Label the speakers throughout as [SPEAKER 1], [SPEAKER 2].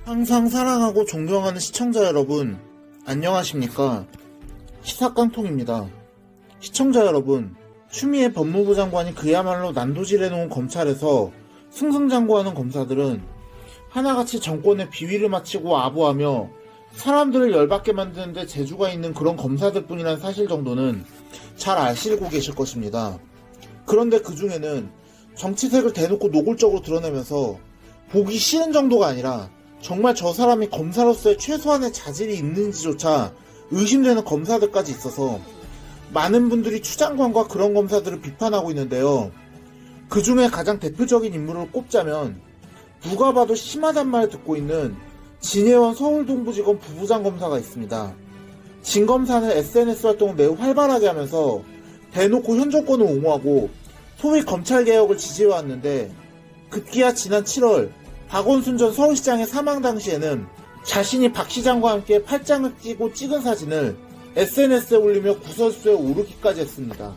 [SPEAKER 1] 항상 사랑하고 존경하는 시청자 여러분, 안녕하십니까? 시사깡통입니다. 시청자 여러분, 추미애 법무부 장관이 그야말로 난도질해놓은 검찰에서 승승장구하는 검사들은 하나같이 정권의 비위를 마치고 아부하며 사람들을 열받게 만드는데 재주가 있는 그런 검사들 뿐이라는 사실 정도는 잘 아시고 계실 것입니다. 그런데 그 중에는 정치색을 대놓고 노골적으로 드러내면서 보기 싫은 정도가 아니라 정말 저 사람이 검사로서의 최소한의 자질이 있는지조차 의심되는 검사들까지 있어서 많은 분들이 추 장관과 그런 검사들을 비판하고 있는데요. 그 중에 가장 대표적인 인물을 꼽자면 누가 봐도 심하단 말을 듣고 있는 진혜원 서울동부지검 부부장 검사가 있습니다. 진 검사는 SNS 활동을 매우 활발하게 하면서 대놓고 현 정권을 옹호하고 소위 검찰개혁을 지지해왔는데 급기야 지난 7월 박원순 전 서울시장의 사망 당시에는 자신이 박 시장과 함께 팔짱을 끼고 찍은 사진을 SNS에 올리며 구설수에 오르기까지 했습니다.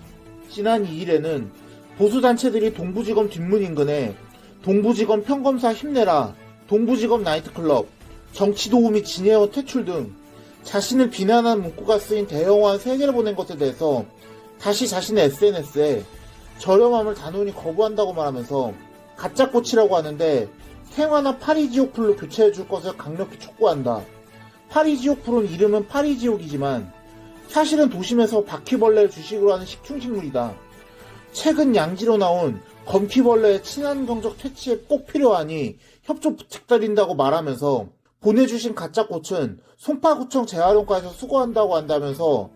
[SPEAKER 1] 지난 2일에는 보수단체들이 동부지검 뒷문 인근에 동부지검 평검사 힘내라, 동부지검 나이트클럽, 정치도우미 진혜원 퇴출 등 자신을 비난하는 문구가 쓰인 대형화한 3개를 보낸 것에 대해서 다시 자신의 SNS에 저렴함을 단호히 거부한다고 말하면서 가짜꽃이라고 하는데 생화나 파리지옥풀로 교체해줄 것을 강력히 촉구한다. 파리지옥풀은 이름은 파리지옥이지만 사실은 도심에서 바퀴벌레를 주식으로 하는 식충식물이다. 최근 양지로 나온 검퀴벌레의 친환경적 퇴치에 꼭 필요하니 협조 부탁드린다고 말하면서 보내주신 가짜꽃은 송파구청 재활용과에서 수거한다고 한다면서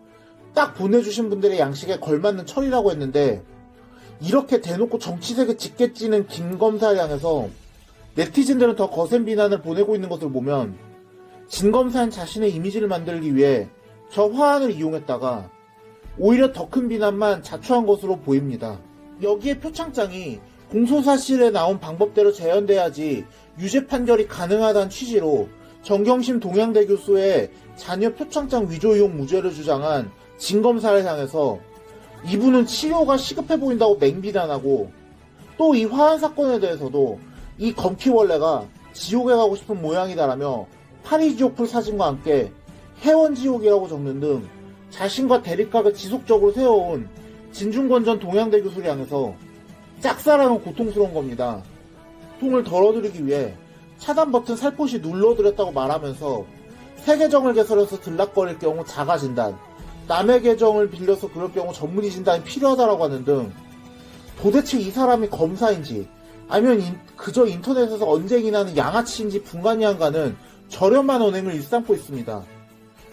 [SPEAKER 1] 딱 보내주신 분들의 양식에 걸맞는 처리라고 했는데 이렇게 대놓고 정치색에 짙게 찌는 김 검사를 향해서 네티즌들은 더 거센 비난을 보내고 있는 것을 보면 진 검사는 자신의 이미지를 만들기 위해 저 화환을 이용했다가 오히려 더 큰 비난만 자초한 것으로 보입니다. 여기에 표창장이 공소사실에 나온 방법대로 재현돼야지 유죄 판결이 가능하다는 취지로 정경심 동양대 교수의 자녀 표창장 위조 이용 무죄를 주장한 진 검사를 향해서 이분은 치료가 시급해 보인다고 맹비난하고 또 이 화환 사건에 대해서도 이 검퀴벌레가 지옥에 가고 싶은 모양이다라며 파리지옥풀 사진과 함께 해원지옥이라고 적는 등 자신과 대립각을 지속적으로 세워온 진중권 전 동양대 교수를 향해서 짝사랑은 고통스러운 겁니다. 고통을 덜어드리기 위해 차단 버튼 살포시 눌러드렸다고 말하면서 새 계정을 개설해서 들락거릴 경우 자가진단, 남의 계정을 빌려서 그럴 경우 전문의 진단이 필요하다라고 하는 등 도대체 이 사람이 검사인지 아니면 그저 인터넷에서 언쟁이나 하는 양아치인지 분간이 안 가는 저렴한 언행을 일삼고 있습니다.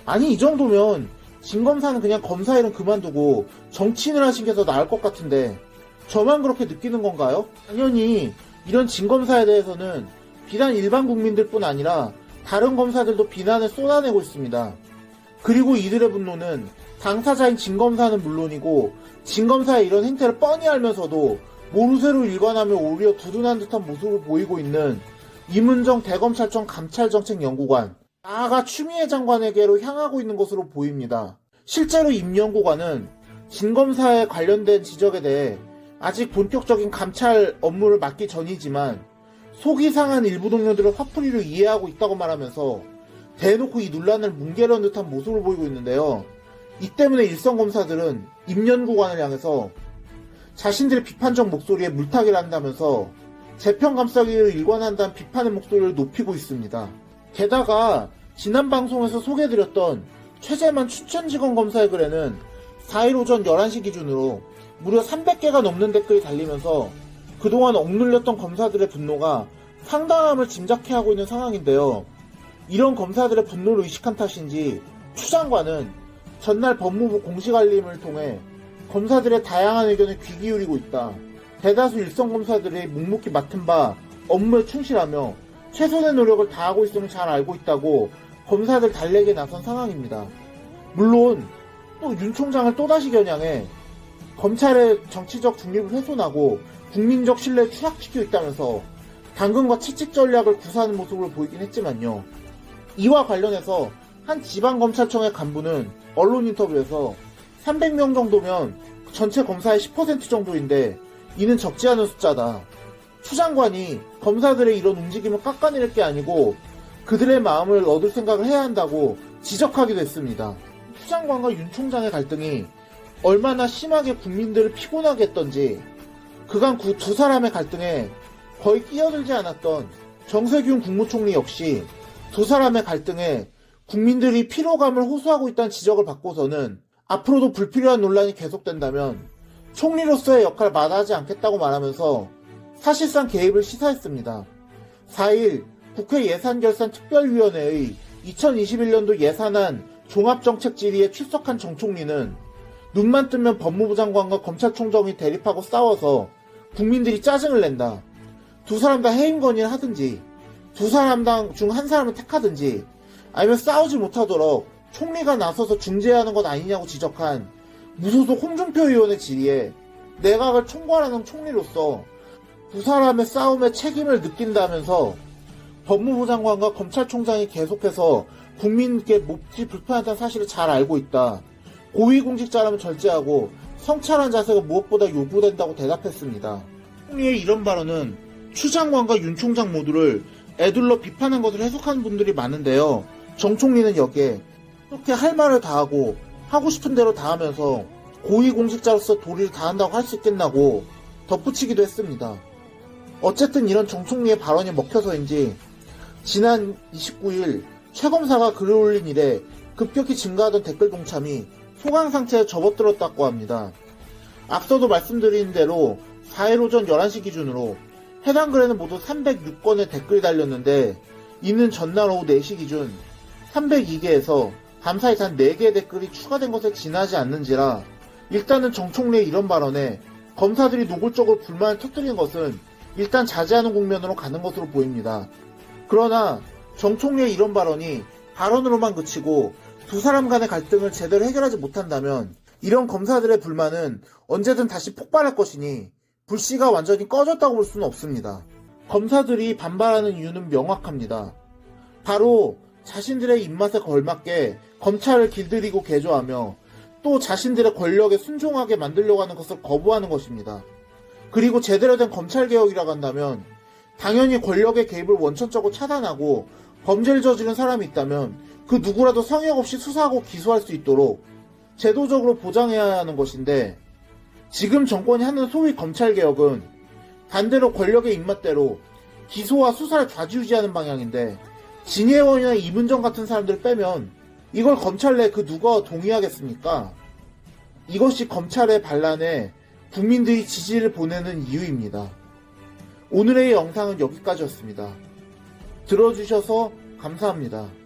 [SPEAKER 1] 아니 이 정도면 진 검사는 그냥 검사 일은 그만두고 정치인을 하신 게 더 나을 것 같은데 저만 그렇게 느끼는 건가요? 당연히 이런 진 검사에 대해서는 비단 일반 국민들뿐 아니라 다른 검사들도 비난을 쏟아내고 있습니다. 그리고 이들의 분노는 당사자인 진 검사는 물론이고 진 검사의 이런 행태를 뻔히 알면서도 모르쇠로 일관하며 오히려 두둔한 듯한 모습을 보이고 있는 이문정 대검찰청 감찰정책연구관, 나아가 추미애 장관에게로 향하고 있는 것으로 보입니다. 실제로 임 연구관은 진 검사에 관련된 지적에 대해 아직 본격적인 감찰 업무를 맡기 전이지만 속이 상한 일부 동료들을 화풀이로 이해하고 있다고 말하면서 대놓고 이 논란을 뭉개려는 듯한 모습을 보이고 있는데요. 이 때문에 일선 검사들은 임 연구관을 향해서 자신들의 비판적 목소리에 물타기를 한다면서 재평 감싸기를 일관한다는 비판의 목소리를 높이고 있습니다. 게다가 지난 방송에서 소개해드렸던 최재만 춘천지검 검사의 글에는 4일 오전 11시 기준으로 무려 300개가 넘는 댓글이 달리면서 그동안 억눌렸던 검사들의 분노가 상당함을 짐작해하고 있는 상황인데요. 이런 검사들의 분노를 의식한 탓인지 추 장관은 전날 법무부 공식 알림을 통해 검사들의 다양한 의견에 귀 기울이고 있다. 대다수 일선 검사들이 묵묵히 맡은 바 업무에 충실하며 최선의 노력을 다하고 있음을 잘 알고 있다고 검사들 달래기에 나선 상황입니다. 물론 또 윤 총장을 또다시 겨냥해 검찰의 정치적 중립을 훼손하고 국민적 신뢰를 추락시키고 있다면서 당근과 채찍 전략을 구사하는 모습을 보이긴 했지만요. 이와 관련해서 한 지방검찰청의 간부는 언론 인터뷰에서 300명 정도면 전체 검사의 10% 정도인데 이는 적지 않은 숫자다. 추 장관이 검사들의 이런 움직임을 깎아내릴 게 아니고 그들의 마음을 얻을 생각을 해야 한다고 지적하기도 했습니다. 추 장관과 윤 총장의 갈등이 얼마나 심하게 국민들을 피곤하게 했던지 그간 두 사람의 갈등에 거의 끼어들지 않았던 정세균 국무총리 역시 두 사람의 갈등에 국민들이 피로감을 호소하고 있다는 지적을 받고서는 앞으로도 불필요한 논란이 계속된다면 총리로서의 역할을 마다하지 않겠다고 말하면서 사실상 개입을 시사했습니다. 4일 국회 예산결산특별위원회의 2021년도 예산안 종합정책질의에 출석한 정 총리는 눈만 뜨면 법무부 장관과 검찰총장이 대립하고 싸워서 국민들이 짜증을 낸다. 두 사람 다 해임 건의를 하든지 두 사람 중 한 사람을 택하든지 아니면 싸우지 못하도록 총리가 나서서 중재하는 것 아니냐고 지적한 무소속 홍준표 의원의 질의에 내각을 총괄하는 총리로서 두 사람의 싸움에 책임을 느낀다면서 법무부 장관과 검찰총장이 계속해서 국민께 몹시 불편하다는 사실을 잘 알고 있다. 고위공직자라면 절제하고 성찰한 자세가 무엇보다 요구된다고 대답했습니다. 총리의 이런 발언은 추 장관과 윤 총장 모두를 애둘러 비판한 것을 해석하는 분들이 많은데요. 정 총리는 여기에 이렇게 할 말을 다 하고 하고 싶은 대로 다 하면서 고위공직자로서 도리를 다한다고 할 수 있겠나고 덧붙이기도 했습니다. 어쨌든 이런 정 총리의 발언이 먹혀서인지 지난 29일 최 검사가 글을 올린 이래 급격히 증가하던 댓글 동참이 소강 상태에 접어들었다고 합니다. 앞서도 말씀드린 대로 4일 오전 11시 기준으로 해당 글에는 모두 306건의 댓글이 달렸는데 이는 전날 오후 4시 기준 302개에서 밤사이 단 4개의 댓글이 추가된 것에 지나지 않는지라 일단은 정 총리의 이런 발언에 검사들이 노골적으로 불만을 터뜨린 것은 일단 자제하는 국면으로 가는 것으로 보입니다. 그러나 정 총리의 이런 발언이 발언으로만 그치고 두 사람 간의 갈등을 제대로 해결하지 못한다면 이런 검사들의 불만은 언제든 다시 폭발할 것이니 불씨가 완전히 꺼졌다고 볼 수는 없습니다. 검사들이 반발하는 이유는 명확합니다. 바로 자신들의 입맛에 걸맞게 검찰을 길들이고 개조하며 또 자신들의 권력에 순종하게 만들려고 하는 것을 거부하는 것입니다. 그리고 제대로 된 검찰개혁이라고 한다면 당연히 권력의 개입을 원천적으로 차단하고 범죄를 저지른 사람이 있다면 그 누구라도 성역 없이 수사하고 기소할 수 있도록 제도적으로 보장해야 하는 것인데 지금 정권이 하는 소위 검찰개혁은 반대로 권력의 입맛대로 기소와 수사를 좌지우지하는 방향인데 진혜원이나 이문정 같은 사람들을 빼면 이걸 검찰 내 그 누가 동의하겠습니까? 이것이 검찰의 반란에 국민들이 지지를 보내는 이유입니다. 오늘의 영상은 여기까지였습니다. 들어주셔서 감사합니다.